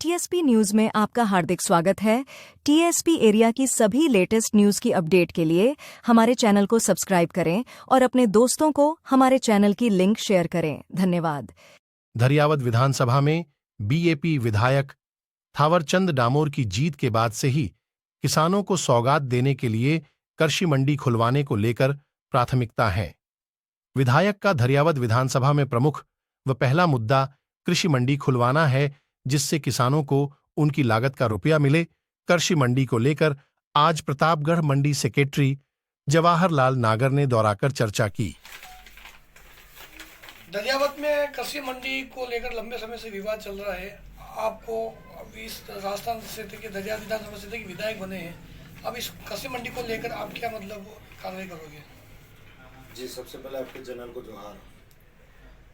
TSP news में आपका हार्दिक स्वागत है। टीएसपी एरिया की सभी लेटेस्ट न्यूज की अपडेट के लिए हमारे चैनल को सब्सक्राइब करें और अपने दोस्तों को हमारे चैनल की लिंक शेयर करें। धन्यवाद। धरियावद विधानसभा में बीएपी विधायक थावरचंद डामोर की जीत के बाद से ही किसानों को सौगात देने के लिए कृषि मंडी खुलवाने को लेकर प्राथमिकता है। विधायक का धरियावद विधानसभा में प्रमुख व पहला मुद्दा कृषि मंडी खुलवाना है, जिससे किसानों को उनकी लागत का रुपया मिले। कृषि मंडी को लेकर आज प्रतापगढ़ मंडी सेक्रेटरी जवाहरलाल नागर ने दौरा कर चर्चा की। धरियावद में कृषि मंडी को लेकर लंबे समय से विवाद चल रहा है। आपको अभी इस राजस्थान क्षेत्र के धरियावद विधानसभा क्षेत्र के विधायक बने हैं, अब इस कृषि मंडी को लेकर आप क्या कार्रवाई करोगे? जी, सबसे पहले आपके चैनल को जोहार।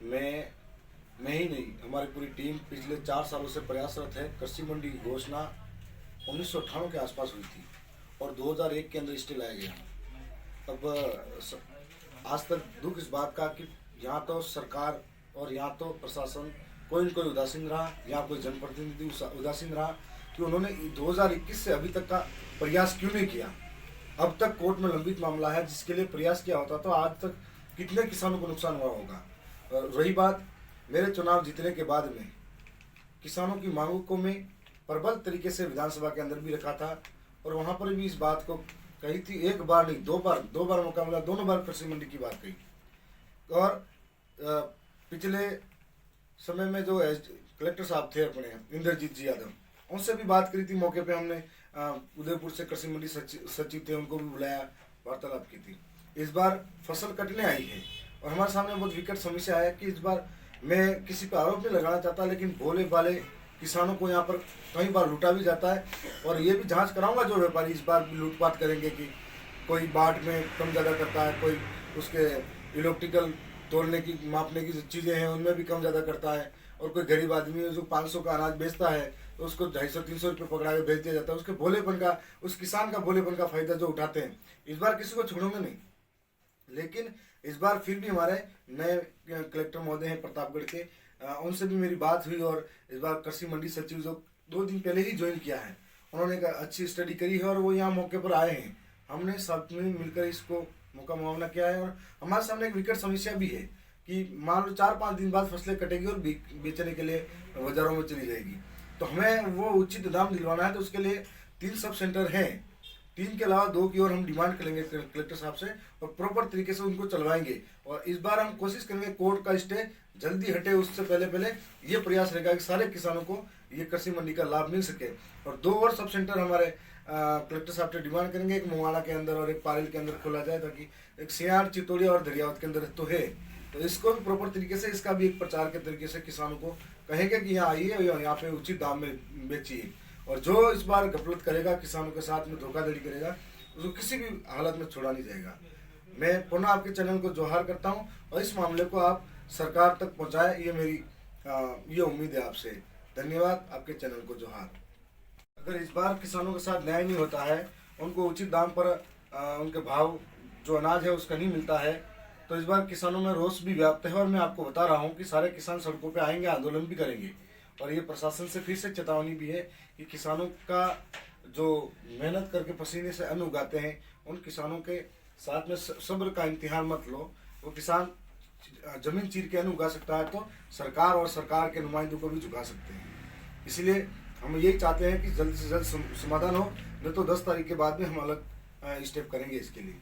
मैं ही नहीं, हमारी पूरी टीम पिछले 4 सालों से प्रयासरत है। कृषि मंडी की घोषणा 1998 के आसपास हुई थी और 2001 के अंदर स्टे लाया गया। अब आज तक दुख इस बात का कि यहाँ तो सरकार और यहाँ तो प्रशासन कोई न कोई उदासीन रहा, यहाँ कोई जनप्रतिनिधि उदासीन रहा कि उन्होंने 2021 से अभी तक का प्रयास क्यों नहीं किया। अब तक कोर्ट में लंबित मामला है, जिसके लिए प्रयास किया होता तो आज तक कितने किसानों को नुकसान हुआ होगा। रही बात मेरे चुनाव जीतने के बाद में किसानों की मांगों को मैं प्रबल तरीके से विधानसभा के अंदर भी रखा था और वहाँ पर भी इस बात को कही थी। एक बार नहीं, दो बार मौका मिला, दोनों बार कृषि मंडी की बात कही। और पिछले समय में जो कलेक्टर साहब थे अपने इंद्रजीत जी यादव, उनसे भी बात करी थी। मौके पे हमने उदयपुर से कृषि मंडी सचिव थे, उनको भी बुलाया, वार्तालाप की थी। इस बार फसल कटने आई है और हमारे सामने बहुत विकट समस्या है कि इस बार मैं किसी पर आरोप नहीं लगाना चाहता, लेकिन भोले भाले किसानों को यहाँ पर कई बार लूटा भी जाता है। और ये भी जांच कराऊंगा जो व्यापारी इस बार भी लूटपाट करेंगे कि कोई बाट में कम ज़्यादा करता है, कोई उसके इलेक्ट्रिकल तोड़ने की मापने की जो चीज़ें हैं उनमें भी कम ज़्यादा करता है, और कोई गरीब आदमी है जो 500 का अनाज बेचता है तो उसको 250-300 रुपये पकड़ा के बेच दिया जाता है। उसके भोलेपन का, उस किसान का भोलेपन का फायदा जो उठाते हैं, इस बार किसी को छोड़ूंगा नहीं। लेकिन इस बार फिर भी हमारे नए कलेक्टर महोदय हैं प्रतापगढ़ के, उनसे भी मेरी बात हुई और इस बार कृषि मंडी सचिव जो 2 दिन पहले ही ज्वाइन किया है, उन्होंने एक अच्छी स्टडी करी है और वो यहाँ मौके पर आए हैं। हमने सब में मिलकर इसको मौका मुआवना किया है। और हमारे सामने एक विकट समस्या भी है कि मान लो 4-5 दिन बाद फसलें कटेगी और बेचने के लिए बाजारों में चली जाएगी, तो हमें वो उचित दाम दिलवाना है। तो उसके लिए 3 सब सेंटर हैं, 3 के अलावा 2 की और हम डिमांड करेंगे कलेक्टर साहब से और प्रॉपर तरीके से उनको चलवाएंगे। और इस बार हम कोशिश करेंगे कोर्ट का स्टे जल्दी हटे, उससे पहले ये प्रयास रहेगा कि सारे किसानों को ये कृषि मंडी का लाभ मिल सके। और 2 और सब सेंटर हमारे कलेक्टर साहब से डिमांड करेंगे, एक मुवाड़ा के अंदर और एक पारेल के अंदर खोला जाए, ताकि एक सियार, चितौड़िया और धरियावद के अंदर तो है, तो इसको भी प्रॉपर तरीके से, इसका भी एक प्रचार के तरीके से किसानों को कहेंगे कि यहाँ आइए, यहाँ पे उचित दाम में बेचिए। और जो इस बार गफलत करेगा, किसानों के साथ में धोखाधड़ी करेगा, उसको किसी भी हालत में छोड़ा नहीं जाएगा। मैं पुनः आपके चैनल को जोहार करता हूँ और इस मामले को आप सरकार तक पहुँचाए, ये मेरी ये उम्मीद है आपसे। धन्यवाद। आपके चैनल को जोहार। अगर इस बार किसानों के साथ न्याय नहीं होता है, उनको उचित दाम पर उनके भाव जो अनाज है उसका नहीं मिलता है, तो इस बार किसानों में रोष भी व्याप्त है। और मैं आपको बता रहा हूँ कि सारे किसान सड़कों पे आएंगे, आंदोलन भी करेंगे। और ये प्रशासन से फिर से चेतावनी भी है कि किसानों का जो मेहनत करके पसीने से अन्न उगाते हैं, उन किसानों के साथ में सब्र का इम्तिहान मत लो। वो किसान जमीन चीर के अन्न उगा सकता है तो सरकार और सरकार के नुमाइंदों को भी झुका सकते हैं। इसलिए हम यही चाहते हैं कि जल्द से जल्द समाधान हो, नहीं तो 10 तारीख के बाद में हम अलग स्टेप करेंगे इसके लिए।